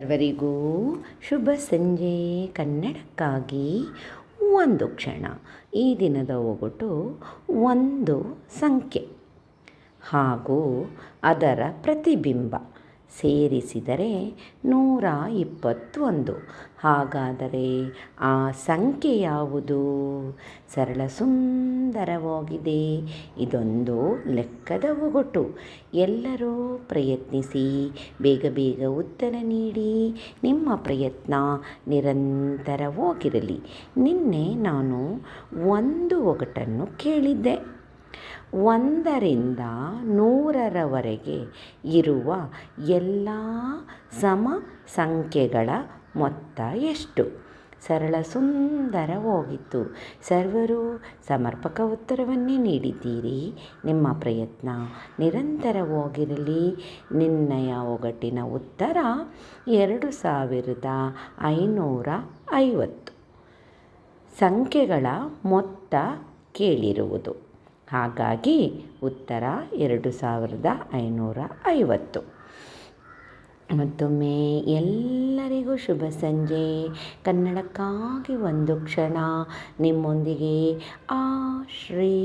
ಸರ್ವರಿಗೂ ಶುಭ ಸಂಜೆ. ಕನ್ನಡಕ್ಕಾಗಿ ಒಂದು ಕ್ಷಣ. ಈ ದಿನದ ಒಗಟು ಒಂದು ಸಂಖ್ಯೆ ಹಾಗೂ ಅದರ ಪ್ರತಿಬಿಂಬ ಸೇರಿಸಿದರೆ 121. ಹಾಗಾದರೆ ಆ ಸಂಖ್ಯೆ ಯಾವುದು? ಸರಳ ಸುಂದರವಾಗಿದೆ. ಇದೊಂದು ಲೆಕ್ಕದ ಒಗಟು. ಎಲ್ಲರೂ ಪ್ರಯತ್ನಿಸಿ, ಬೇಗ ಬೇಗ ಉತ್ತರ ನೀಡಿ. ನಿಮ್ಮ ಪ್ರಯತ್ನ ನಿರಂತರವಾಗಿರಲಿ. ನಿನ್ನೆ ನಾನು ಒಂದು ಒಗಟನ್ನು ಕೇಳಿದ್ದೆ. 1ರಿಂದ 100ರವರೆಗೆ ಇರುವ ಎಲ್ಲ ಸಮ ಸಂಖ್ಯೆಗಳ ಮೊತ್ತ ಎಷ್ಟು? ಸರಳ ಸುಂದರವಾಗಿತ್ತು. ಸರ್ವರು ಸಮರ್ಪಕ ಉತ್ತರವನ್ನೇ ನೀಡಿದ್ದೀರಿ. ನಿಮ್ಮ ಪ್ರಯತ್ನ ನಿರಂತರವಾಗಿರಲಿ. ನಿನ್ನೆಯ ಒಗಟಿನ ಉತ್ತರ 2550 ಸಂಖ್ಯೆಗಳ ಮೊತ್ತ ಕೇಳಿರುವುದು. ಹಾಗಾಗಿ ಉತ್ತರ 2550. ಮತ್ತೊಮ್ಮೆ ಎಲ್ಲರಿಗೂ ಶುಭ ಸಂಜೆ. ಕನ್ನಡಕ್ಕಾಗಿ ಒಂದು ಕ್ಷಣ. ನಿಮ್ಮೊಂದಿಗೆ ಆಶ್ರೀ.